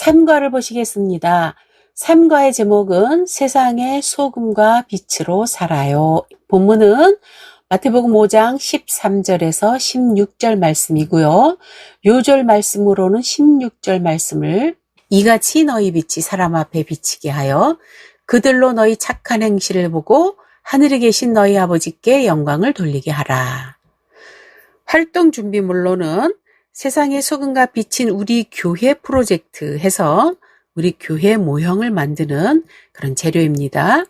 삼과를 보시겠습니다. 삼과의 제목은 세상의 소금과 빛으로 살아요. 본문은 마태복음 5장 13절에서 16절 말씀이고요. 요절 말씀으로는 16절 말씀을 이같이 너희 빛이 사람 앞에 비치게 하여 그들로 너희 착한 행실을 보고 하늘에 계신 너희 아버지께 영광을 돌리게 하라. 활동 준비물로는 세상의 소금과 빛인 우리 교회 프로젝트 해서 우리 교회 모형을 만드는 그런 재료입니다.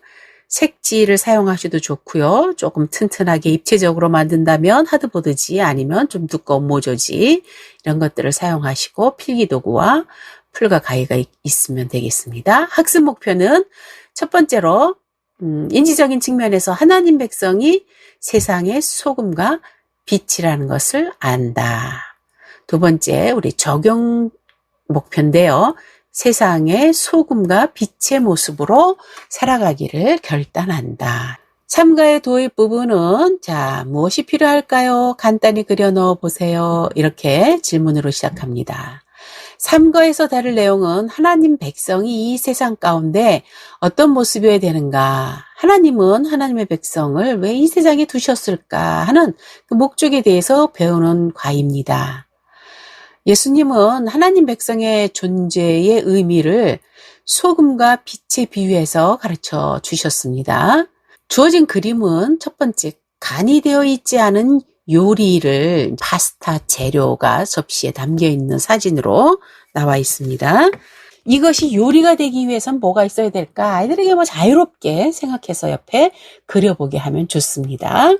색지를 사용하셔도 좋고요. 조금 튼튼하게 입체적으로 만든다면 하드보드지 아니면 좀 두꺼운 모조지 이런 것들을 사용하시고 필기도구와 풀과 가위가 있으면 되겠습니다. 학습 목표는 첫 번째로 인지적인 측면에서 하나님 백성이 세상의 소금과 빛이라는 것을 안다. 두 번째, 우리 적용 목표인데요. 세상의 소금과 빛의 모습으로 살아가기를 결단한다. 삼가의 도입 부분은 무엇이 필요할까요? 간단히 그려 넣어 보세요. 이렇게 질문으로 시작합니다. 삼가에서 다룰 내용은 하나님 백성이 이 세상 가운데 어떤 모습이어야 되는가? 하나님은 하나님의 백성을 왜 이 세상에 두셨을까 하는 그 목적에 대해서 배우는 과입니다. 예수님은 하나님 백성의 존재의 의미를 소금과 빛에 비유해서 가르쳐 주셨습니다. 주어진 그림은 첫 번째, 간이 되어 있지 않은 요리를 파스타 재료가 접시에 담겨 있는 사진으로 나와 있습니다. 이것이 요리가 되기 위해선 뭐가 있어야 될까? 아이들에게 자유롭게 생각해서 옆에 그려보게 하면 좋습니다.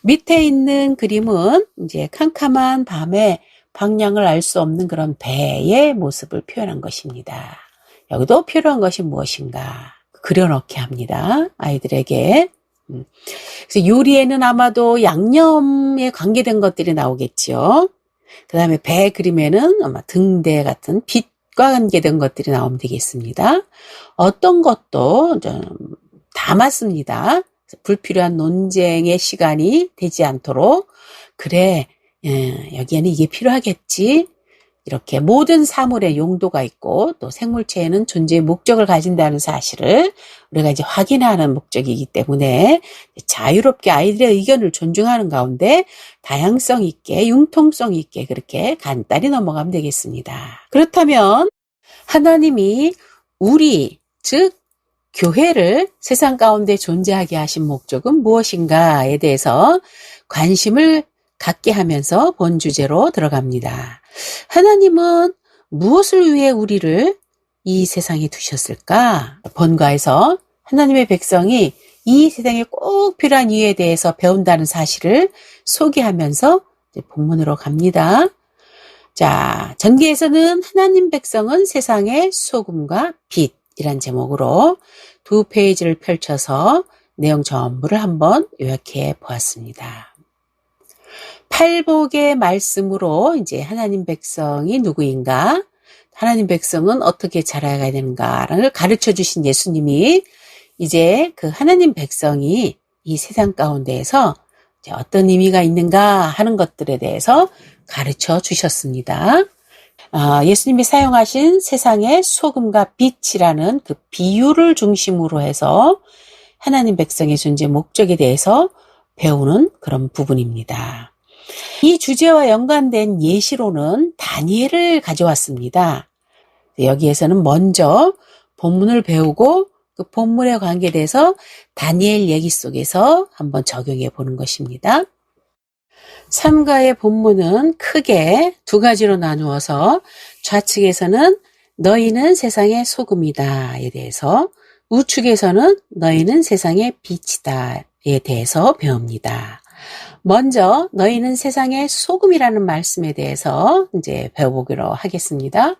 밑에 있는 그림은 이제 캄캄한 밤에 방향을 알 수 없는 그런 배의 모습을 표현한 것입니다. 여기도 필요한 것이 무엇인가 그려넣게 합니다. 아이들에게. 그래서 요리에는 아마도 양념에 관계된 것들이 나오겠죠. 그 다음에 배 그림에는 아마 등대 같은 빛과 관계된 것들이 나오면 되겠습니다. 어떤 것도 다 맞습니다. 불필요한 논쟁의 시간이 되지 않도록 그래 여기에는 이게 필요하겠지. 이렇게 모든 사물에 용도가 있고 또 생물체에는 존재의 목적을 가진다는 사실을 우리가 이제 확인하는 목적이기 때문에 자유롭게 아이들의 의견을 존중하는 가운데 다양성 있게 융통성 있게 그렇게 간단히 넘어가면 되겠습니다. 그렇다면 하나님이 우리 즉 교회를 세상 가운데 존재하게 하신 목적은 무엇인가에 대해서 관심을 갖게 하면서 본 주제로 들어갑니다. 하나님은 무엇을 위해 우리를 이 세상에 두셨을까? 본과에서 하나님의 백성이 이 세상에 꼭 필요한 이유에 대해서 배운다는 사실을 소개하면서 본문으로 갑니다. 전기에서는 하나님 백성은 세상의 소금과 빛이란 제목으로 두 페이지를 펼쳐서 내용 전부를 한번 요약해 보았습니다. 팔복의 말씀으로 이제 하나님 백성이 누구인가? 하나님 백성은 어떻게 자라가야 되는가를 가르쳐 주신 예수님이 이제 그 하나님 백성이 이 세상 가운데에서 어떤 의미가 있는가 하는 것들에 대해서 가르쳐 주셨습니다. 예수님이 사용하신 세상의 소금과 빛이라는 그 비유를 중심으로 해서 하나님 백성의 존재 목적에 대해서 배우는 그런 부분입니다. 이 주제와 연관된 예시로는 다니엘을 가져왔습니다. 여기에서는 먼저 본문을 배우고 그 본문에 관계돼서 다니엘 얘기 속에서 한번 적용해 보는 것입니다. 삼가의 본문은 크게 두 가지로 나누어서 좌측에서는 너희는 세상의 소금이다에 대해서 우측에서는 너희는 세상의 빛이다에 대해서 배웁니다. 먼저 너희는 세상의 소금이라는 말씀에 대해서 이제 배워보기로 하겠습니다.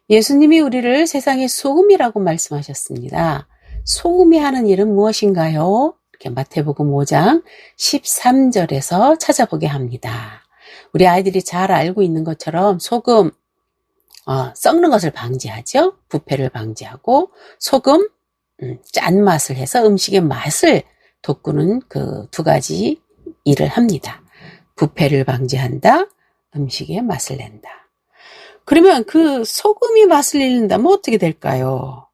예수님이 우리를 세상의 소금이라고 말씀하셨습니다. 소금이 하는 일은 무엇인가요? 이렇게 마태복음 5장 13절에서 찾아보게 합니다. 우리 아이들이 잘 알고 있는 것처럼 소금 썩는 것을 방지하죠. 부패를 방지하고 소금 짠맛을 해서 음식의 맛을 돋구는 그 두 가지 일을 합니다. 부패를 방지한다, 음식의 맛을 낸다. 그러면 그 소금이 맛을 잃는다면 어떻게 될까요?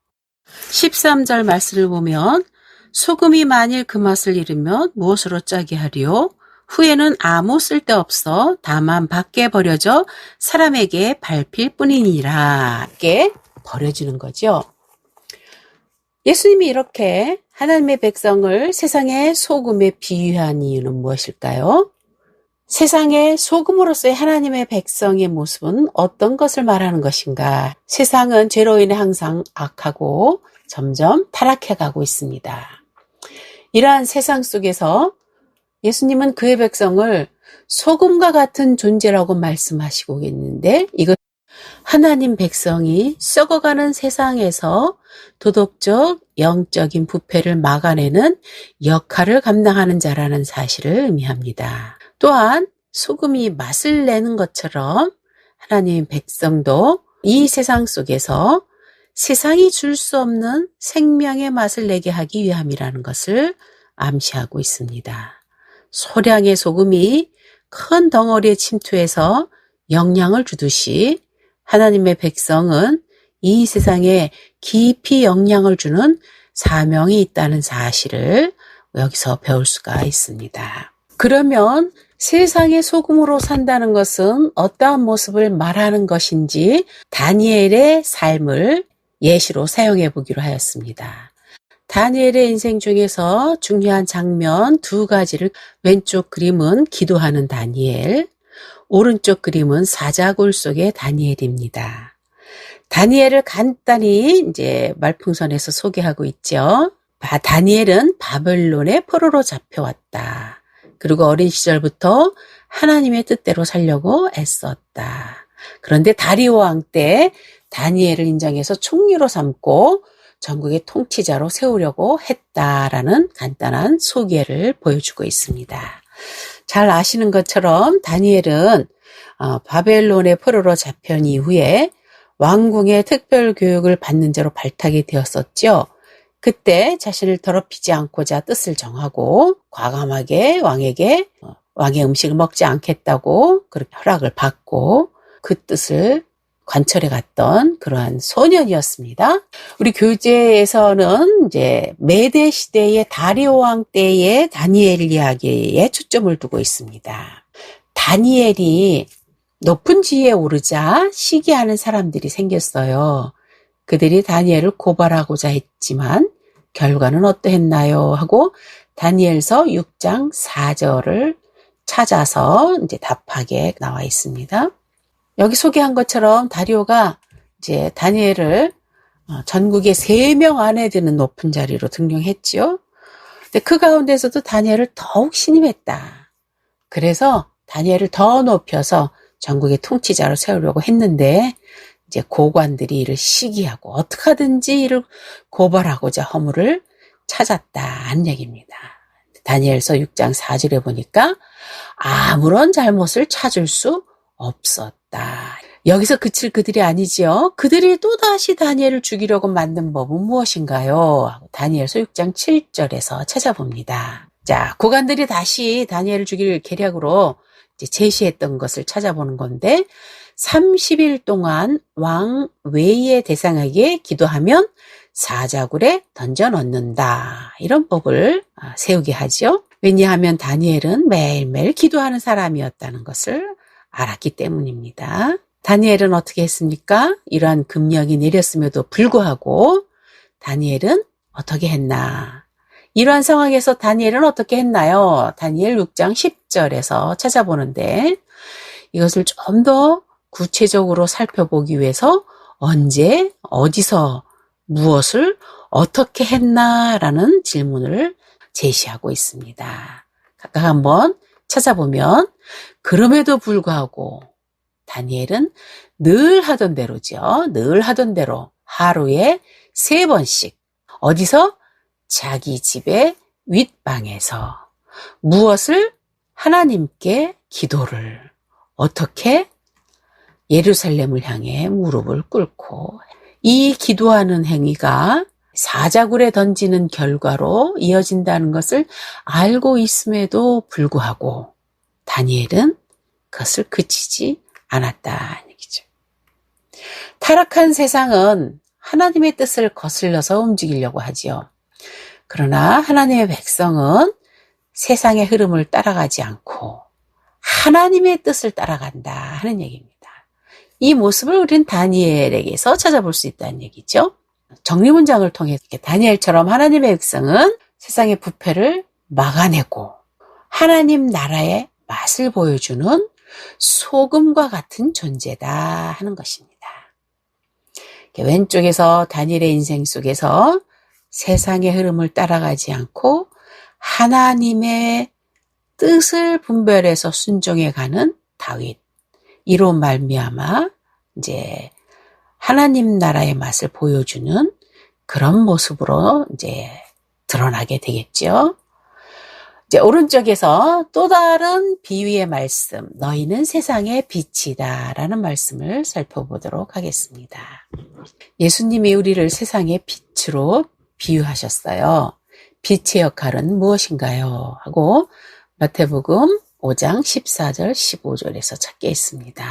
13절 말씀을 보면 소금이 만일 그 맛을 잃으면 무엇으로 짜게 하리요? 후에는 아무 쓸데없어 다만 밖에 버려져 사람에게 밟힐 뿐이니라. 이렇게 버려지는 거죠. 예수님이 이렇게 하나님의 백성을 세상의 소금에 비유한 이유는 무엇일까요? 세상의 소금으로서의 하나님의 백성의 모습은 어떤 것을 말하는 것인가? 세상은 죄로 인해 항상 악하고 점점 타락해가고 있습니다. 이러한 세상 속에서 예수님은 그의 백성을 소금과 같은 존재라고 말씀하시고 있는데, 이것 하나님 백성이 썩어가는 세상에서 도덕적, 영적인 부패를 막아내는 역할을 감당하는 자라는 사실을 의미합니다. 또한 소금이 맛을 내는 것처럼 하나님 백성도 이 세상 속에서 세상이 줄 수 없는 생명의 맛을 내게 하기 위함이라는 것을 암시하고 있습니다. 소량의 소금이 큰 덩어리에 침투해서 영향을 주듯이 하나님의 백성은 이 세상에 깊이 영향을 주는 사명이 있다는 사실을 여기서 배울 수가 있습니다. 그러면 세상의 소금으로 산다는 것은 어떠한 모습을 말하는 것인지 다니엘의 삶을 예시로 사용해 보기로 하였습니다. 다니엘의 인생 중에서 중요한 장면 2가지를, 왼쪽 그림은 기도하는 다니엘, 오른쪽 그림은 사자굴 속의 다니엘입니다. 다니엘을 간단히 이제 말풍선에서 소개하고 있죠. 다니엘은 바벨론의 포로로 잡혀왔다. 그리고 어린 시절부터 하나님의 뜻대로 살려고 애썼다. 그런데 다리오 왕 때 다니엘을 인정해서 총리로 삼고 전국의 통치자로 세우려고 했다라는 간단한 소개를 보여주고 있습니다. 잘 아시는 것처럼 다니엘은 바벨론의 포로로 잡혀온 이후에 왕궁의 특별 교육을 받는 자로 발탁이 되었었죠. 그때 자신을 더럽히지 않고자 뜻을 정하고 과감하게 왕에게 왕의 음식을 먹지 않겠다고 그렇게 허락을 받고 그 뜻을 관철해 갔던 그러한 소년이었습니다. 우리 교재에서는 이제 메대 시대의 다리오 왕 때의 다니엘 이야기에 초점을 두고 있습니다. 다니엘이 높은 지위에 오르자 시기하는 사람들이 생겼어요. 그들이 다니엘을 고발하고자 했지만 결과는 어떠했나요? 하고 다니엘서 6장 4절을 찾아서 이제 답하게 나와 있습니다. 여기 소개한 것처럼 다리오가 이제 다니엘을 전국에 3명 안에 드는 높은 자리로 등용했지요. 근데 그 가운데서도 다니엘을 더욱 신임했다. 그래서 다니엘을 더 높여서 전국의 통치자로 세우려고 했는데 이제 고관들이 이를 시기하고 어떻게 하든지 이를 고발하고자 허물을 찾았다는 얘기입니다. 다니엘서 6장 4절에 보니까 아무런 잘못을 찾을 수 없었다. 여기서 그칠 그들이 아니지요. 그들이 또다시 다니엘을 죽이려고 만든 법은 무엇인가요? 다니엘서 6장 7절에서 찾아봅니다. 자, 고관들이 다시 다니엘을 죽일 계략으로 이제 제시했던 것을 찾아보는 건데 30일 동안 왕 외의 대상에게 기도하면 사자굴에 던져 넣는다. 이런 법을 세우게 하죠. 왜냐하면 다니엘은 매일매일 기도하는 사람이었다는 것을 알았기 때문입니다. 다니엘은 어떻게 했습니까? 이러한 금령이 내렸음에도 불구하고 다니엘은 어떻게 했나? 이러한 상황에서 다니엘은 어떻게 했나요? 다니엘 6장 10절에서 찾아보는데 이것을 좀 더 구체적으로 살펴보기 위해서 언제, 어디서, 무엇을 어떻게 했나라는 질문을 제시하고 있습니다. 각각 한번 찾아보면 그럼에도 불구하고 다니엘은 늘 하던 대로죠. 늘 하던 대로 하루에 3번씩 어디서? 자기 집의 윗방에서 무엇을? 하나님께 기도를. 어떻게? 예루살렘을 향해 무릎을 꿇고 이 기도하는 행위가 사자굴에 던지는 결과로 이어진다는 것을 알고 있음에도 불구하고 다니엘은 그것을 그치지 않았다는 얘기죠. 타락한 세상은 하나님의 뜻을 거슬러서 움직이려고 하지요. 그러나 하나님의 백성은 세상의 흐름을 따라가지 않고 하나님의 뜻을 따라간다 하는 얘기입니다. 이 모습을 우리는 다니엘에게서 찾아볼 수 있다는 얘기죠. 정리문장을 통해 다니엘처럼 하나님의 백성은 세상의 부패를 막아내고 하나님 나라의 맛을 보여주는 소금과 같은 존재다 하는 것입니다. 왼쪽에서 다니엘의 인생 속에서 세상의 흐름을 따라가지 않고 하나님의 뜻을 분별해서 순종해가는 다윗. 이로 말미암아 이제 하나님 나라의 맛을 보여주는 그런 모습으로 이제 드러나게 되겠죠. 이제 오른쪽에서 또 다른 비유의 말씀, 너희는 세상의 빛이다 라는 말씀을 살펴보도록 하겠습니다. 예수님이 우리를 세상의 빛으로 비유하셨어요. 빛의 역할은 무엇인가요? 하고 마태복음 5장 14절 15절에서 찾게 있습니다.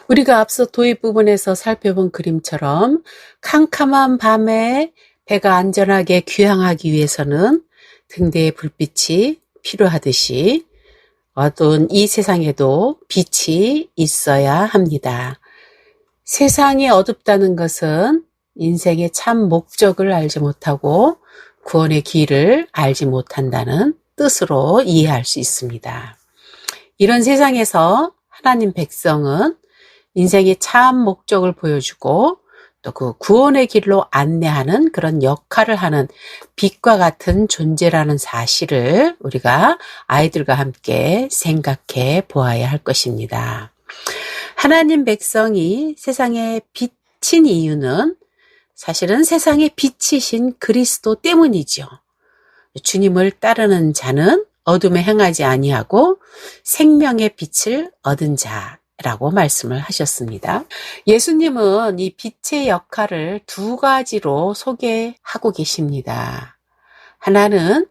우리가 앞서 도입 부분에서 살펴본 그림처럼 캄캄한 밤에 배가 안전하게 귀향하기 위해서는 등대의 불빛이 필요하듯이 어두운 이 세상에도 빛이 있어야 합니다. 세상이 어둡다는 것은 인생의 참 목적을 알지 못하고 구원의 길을 알지 못한다는 뜻으로 이해할 수 있습니다. 이런 세상에서 하나님 백성은 인생의 참 목적을 보여주고 또 그 구원의 길로 안내하는 그런 역할을 하는 빛과 같은 존재라는 사실을 우리가 아이들과 함께 생각해 보아야 할 것입니다. 하나님 백성이 세상에 빛인 이유는 사실은 세상의 빛이신 그리스도 때문이죠. 주님을 따르는 자는 어둠에 행하지 아니하고 생명의 빛을 얻은 자라고 말씀을 하셨습니다. 예수님은 이 빛의 역할을 두 가지로 소개하고 계십니다. 하나는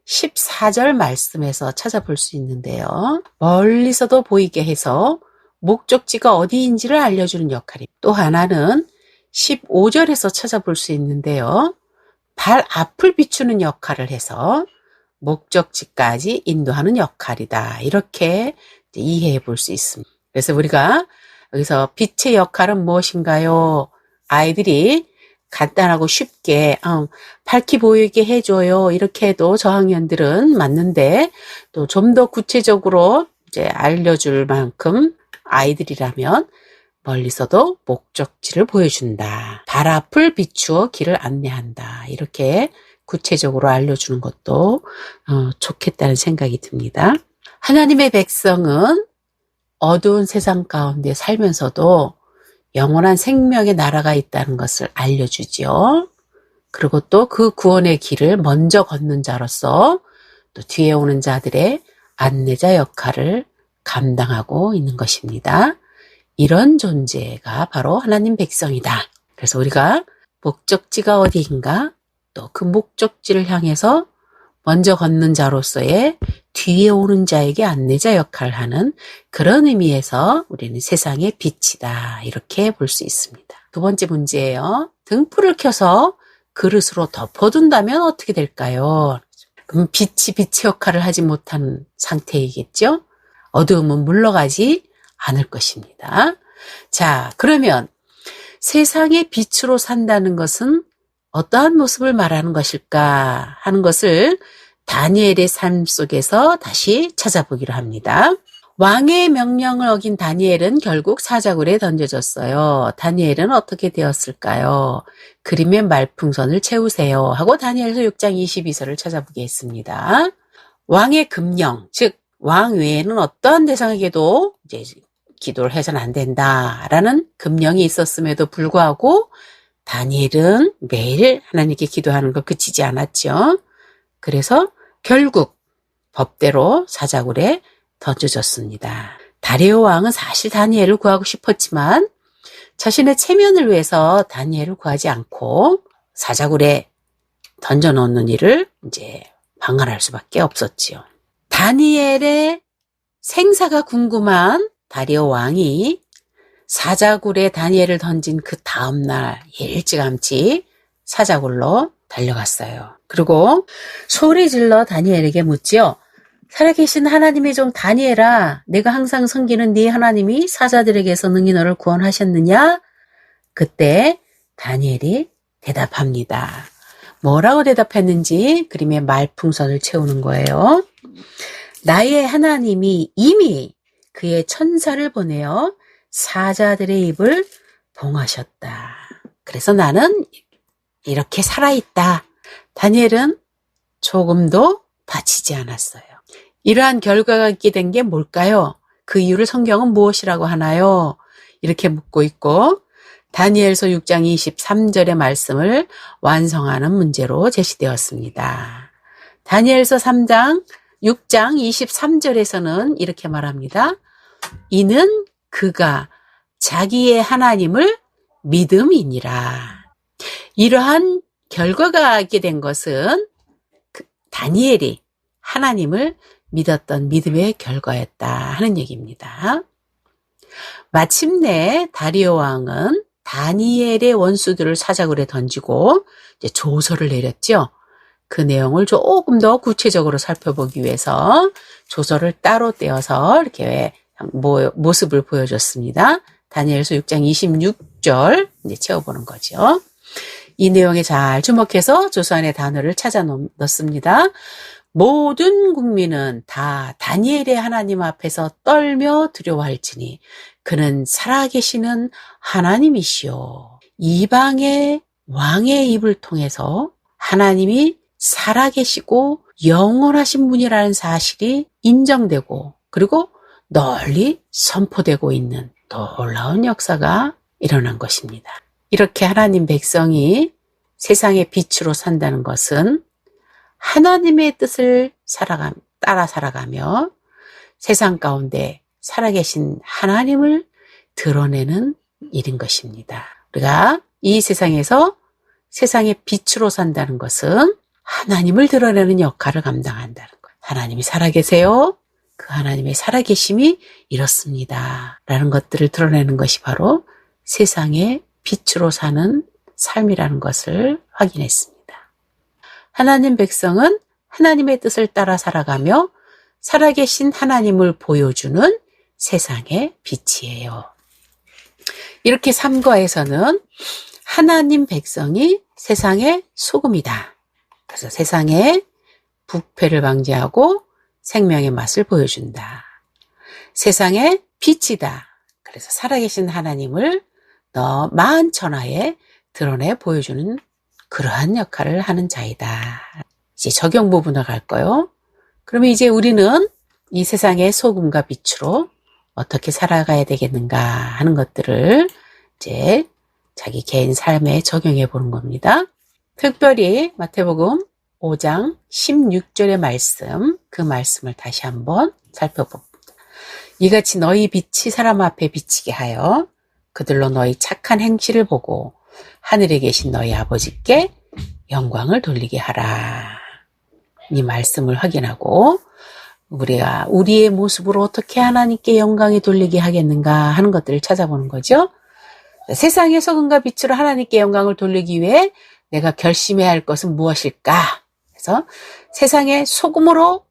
14절 말씀에서 찾아볼 수 있는데요. 멀리서도 보이게 해서 목적지가 어디인지를 알려주는 역할입니다. 또 하나는 15절에서 찾아볼 수 있는데요. 발 앞을 비추는 역할을 해서 목적지까지 인도하는 역할이다. 이렇게 이해해 볼 수 있습니다. 그래서 우리가 여기서 빛의 역할은 무엇인가요? 아이들이 간단하고 쉽게 밝게 보이게 해줘요. 이렇게 해도 저학년들은 맞는데 또 좀 더 구체적으로 이제 알려줄 만큼 아이들이라면 멀리서도 목적지를 보여준다. 발 앞을 비추어 길을 안내한다. 이렇게 구체적으로 알려주는 것도 좋겠다는 생각이 듭니다. 하나님의 백성은 어두운 세상 가운데 살면서도 영원한 생명의 나라가 있다는 것을 알려주죠. 그리고 또 그 구원의 길을 먼저 걷는 자로서 또 뒤에 오는 자들의 안내자 역할을 감당하고 있는 것입니다. 이런 존재가 바로 하나님 백성이다. 그래서 우리가 목적지가 어디인가? 또 그 목적지를 향해서 먼저 걷는 자로서의 뒤에 오는 자에게 안내자 역할을 하는 그런 의미에서 우리는 세상의 빛이다. 이렇게 볼 수 있습니다. 두 번째 문제예요. 등불을 켜서 그릇으로 덮어둔다면 어떻게 될까요? 그럼 빛이 빛의 역할을 하지 못한 상태이겠죠? 어두움은 물러가지 않을 것입니다. 자, 그러면 세상의 빛으로 산다는 것은 어떠한 모습을 말하는 것일까 하는 것을 다니엘의 삶 속에서 다시 찾아보기로 합니다. 왕의 명령을 어긴 다니엘은 결국 사자굴에 던져졌어요. 다니엘은 어떻게 되었을까요? 그림의 말풍선을 채우세요 하고 다니엘서 6장 22절을 찾아보겠습니다. 왕의 금령, 즉 왕 외에는 어떠한 대상에게도 이제 기도를 해서는 안 된다라는 금령이 있었음에도 불구하고 다니엘은 매일 하나님께 기도하는 걸 그치지 않았죠. 그래서 결국 법대로 사자굴에 던져졌습니다. 다리오 왕은 사실 다니엘을 구하고 싶었지만 자신의 체면을 위해서 다니엘을 구하지 않고 사자굴에 던져놓는 일을 이제 방관할 수밖에 없었지요. 다니엘의 생사가 궁금한 다리오 왕이 사자굴에 다니엘을 던진 그 다음날 일찌감치 사자굴로 달려갔어요. 그리고 소리 질러 다니엘에게 묻지요. 살아계신 하나님의 종 다니엘아, 내가 항상 섬기는 네 하나님이 사자들에게서 능히 너를 구원하셨느냐? 그때 다니엘이 대답합니다. 뭐라고 대답했는지 그림의 말풍선을 채우는 거예요. 나의 하나님이 이미 그의 천사를 보내어 사자들의 입을 봉하셨다. 그래서 나는 이렇게 살아있다. 다니엘은 조금도 다치지 않았어요. 이러한 결과가 있게 된 게 뭘까요? 그 이유를 성경은 무엇이라고 하나요? 이렇게 묻고 있고 다니엘서 6장 23절의 말씀을 완성하는 문제로 제시되었습니다. 다니엘서 6장 23절에서는 이렇게 말합니다. 이는 그가 자기의 하나님을 믿음이니라. 이러한 결과가 있게 된 것은 다니엘이 하나님을 믿었던 믿음의 결과였다 하는 얘기입니다. 마침내 다리오 왕은 다니엘의 원수들을 사자굴에 던지고 이제 조서를 내렸죠. 그 내용을 조금 더 구체적으로 살펴보기 위해서 조서를 따로 떼어서 이렇게 모습을 보여줬습니다. 다니엘서 6장 26절 이제 채워보는 거죠. 이 내용에 잘 주목해서 조서 안에 단어를 찾아 넣습니다. 모든 국민은 다 다니엘의 하나님 앞에서 떨며 두려워할지니 그는 살아계시는 하나님이시오. 이방의 왕의 입을 통해서 하나님이 살아계시고 영원하신 분이라는 사실이 인정되고 그리고 널리 선포되고 있는 놀라운 역사가 일어난 것입니다. 이렇게 하나님 백성이 세상의 빛으로 산다는 것은 하나님의 뜻을 따라 살아가며 세상 가운데 살아계신 하나님을 드러내는 일인 것입니다. 우리가 이 세상에서 세상의 빛으로 산다는 것은 하나님을 드러내는 역할을 감당한다는 것. 하나님이 살아계세요. 그 하나님의 살아계심이 이렇습니다. 라는 것들을 드러내는 것이 바로 세상의 빛으로 사는 삶이라는 것을 확인했습니다. 하나님 백성은 하나님의 뜻을 따라 살아가며 살아계신 하나님을 보여주는 세상의 빛이에요. 이렇게 삼과에서는 하나님 백성이 세상의 소금이다. 그래서 세상의 부패를 방지하고 생명의 맛을 보여준다. 세상의 빛이다. 그래서 살아계신 하나님을 너 만천하에 드러내 보여주는 그러한 역할을 하는 자이다. 이제 적용 부분으로 갈까요? 그러면 이제 우리는 이 세상의 소금과 빛으로 어떻게 살아가야 되겠는가 하는 것들을 이제 자기 개인 삶에 적용해 보는 겁니다. 특별히 마태복음 5장 16절의 말씀, 그 말씀을 다시 한번 살펴봅니다. 이같이 너희 빛이 사람 앞에 비치게 하여 그들로 너희 착한 행실을 보고 하늘에 계신 너희 아버지께 영광을 돌리게 하라. 이 말씀을 확인하고 우리가 우리의 모습으로 어떻게 하나님께 영광이 돌리게 하겠는가 하는 것들을 찾아보는 거죠. 세상의 소금과 빛으로 하나님께 영광을 돌리기 위해 내가 결심해야 할 것은 무엇일까? 그래서 세상의 소금으로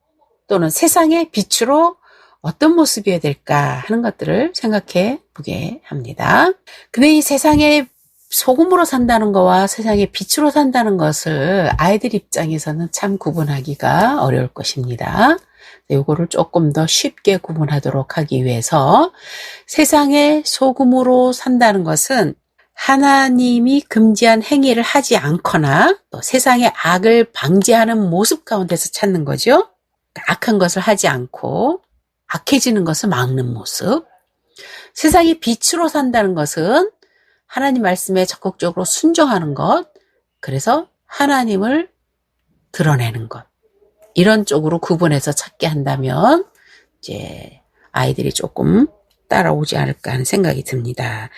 또는 세상의 빛으로 어떤 모습이어야 될까 하는 것들을 생각해 보게 합니다. 근데 이 세상의 소금으로 산다는 거와 세상의 빛으로 산다는 것을 아이들 입장에서는 참 구분하기가 어려울 것입니다. 요거를 조금 더 쉽게 구분하도록 하기 위해서 세상의 소금으로 산다는 것은 하나님이 금지한 행위를 하지 않거나 또 세상의 악을 방지하는 모습 가운데서 찾는 거죠. 악한 것을 하지 않고 악해지는 것을 막는 모습. 세상의 빛으로 산다는 것은 하나님 말씀에 적극적으로 순종하는 것, 그래서 하나님을 드러내는 것. 이런 쪽으로 구분해서 찾게 한다면 이제 아이들이 조금 따라오지 않을까 하는 생각이 듭니다.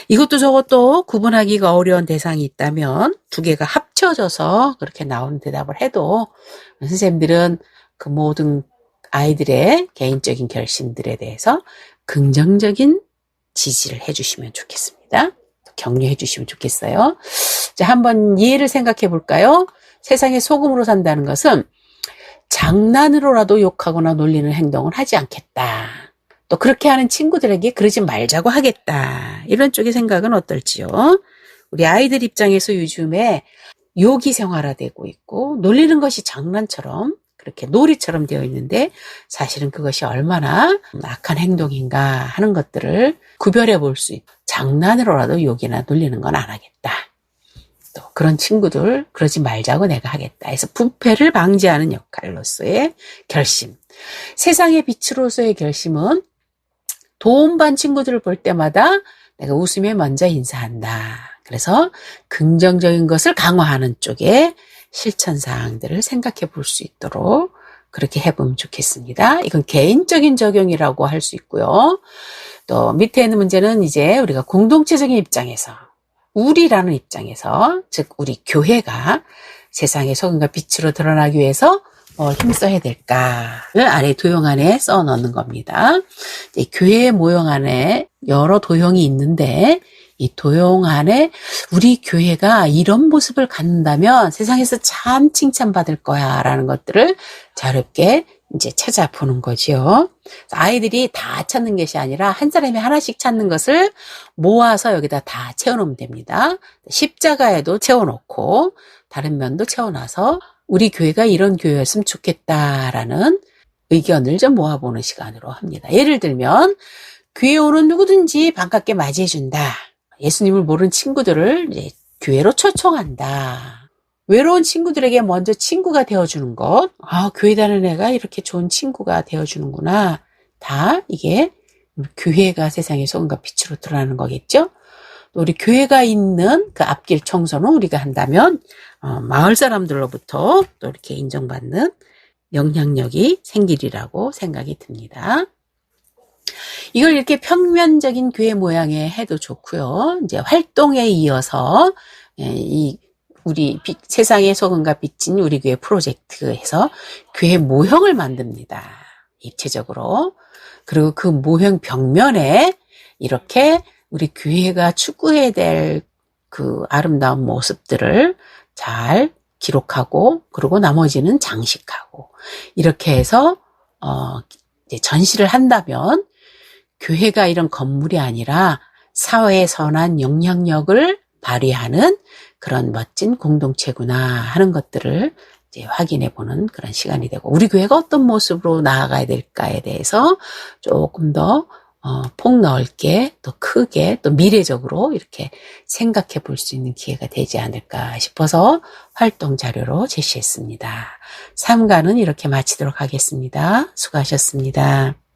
이것도 저것도 구분하기가 어려운 대상이 있다면 두 개가 합쳐져서 그렇게 나오는 대답을 해도 선생님들은 그 모든 아이들의 개인적인 결심들에 대해서 긍정적인 지지를 해주시면 좋겠습니다. 격려해 주시면 좋겠어요. 자, 한번 예를 생각해 볼까요? 세상에 소금으로 산다는 것은 장난으로라도 욕하거나 놀리는 행동을 하지 않겠다. 또 그렇게 하는 친구들에게 그러지 말자고 하겠다. 이런 쪽의 생각은 어떨지요? 우리 아이들 입장에서 요즘에 욕이 생활화되고 있고 놀리는 것이 장난처럼 그렇게 놀이처럼 되어 있는데 사실은 그것이 얼마나 악한 행동인가 하는 것들을 구별해 볼 수 있고 장난으로라도 욕이나 놀리는 건 안 하겠다. 또 그런 친구들 그러지 말자고 내가 하겠다 해서 부패를 방지하는 역할로서의 결심. 세상의 빛으로서의 결심은 도움받은 친구들을 볼 때마다 내가 웃으며 먼저 인사한다. 그래서 긍정적인 것을 강화하는 쪽에 실천사항들을 생각해 볼 수 있도록 그렇게 해보면 좋겠습니다. 이건 개인적인 적용이라고 할 수 있고요. 또 밑에 있는 문제는 이제 우리가 공동체적인 입장에서 우리라는 입장에서 즉 우리 교회가 세상의 소금과 빛으로 드러나기 위해서 힘써야 될까를 아래 도형 안에 써 넣는 겁니다. 교회 모형 안에 여러 도형이 있는데 이 도형 안에 우리 교회가 이런 모습을 갖는다면 세상에서 참 칭찬받을 거야 라는 것들을 자유롭게 이제 찾아보는 거지요. 아이들이 다 찾는 것이 아니라 한 사람이 하나씩 찾는 것을 모아서 여기다 다 채워놓으면 됩니다. 십자가에도 채워놓고 다른 면도 채워놔서 우리 교회가 이런 교회였으면 좋겠다라는 의견을 좀 모아보는 시간으로 합니다. 예를 들면 교회에 오는 누구든지 반갑게 맞이해준다. 예수님을 모르는 친구들을 이제 교회로 초청한다. 외로운 친구들에게 먼저 친구가 되어주는 것. 교회 다니는 애가 이렇게 좋은 친구가 되어주는구나. 다 이게 교회가 세상의 소금과 빛으로 드러나는 거겠죠. 또 우리 교회가 있는 그 앞길 청소는 우리가 한다면 마을 사람들로부터 또 이렇게 인정받는 영향력이 생기리라고 생각이 듭니다. 이걸 이렇게 평면적인 교회 모양에 해도 좋고요. 이제 활동에 이어서 우리 세상의 소금과 빛인 우리 교회 프로젝트에서 교회 모형을 만듭니다. 입체적으로. 그리고 그 모형 벽면에 이렇게 우리 교회가 추구해야 될 그 아름다운 모습들을 잘 기록하고 그리고 나머지는 장식하고 이렇게 해서 이제 전시를 한다면 교회가 이런 건물이 아니라 사회에 선한 영향력을 발휘하는 그런 멋진 공동체구나 하는 것들을 이제 확인해 보는 그런 시간이 되고 우리 교회가 어떤 모습으로 나아가야 될까에 대해서 조금 더 폭넓게 또 크게 또 미래적으로 이렇게 생각해 볼 수 있는 기회가 되지 않을까 싶어서 활동 자료로 제시했습니다. 3과는 이렇게 마치도록 하겠습니다. 수고하셨습니다.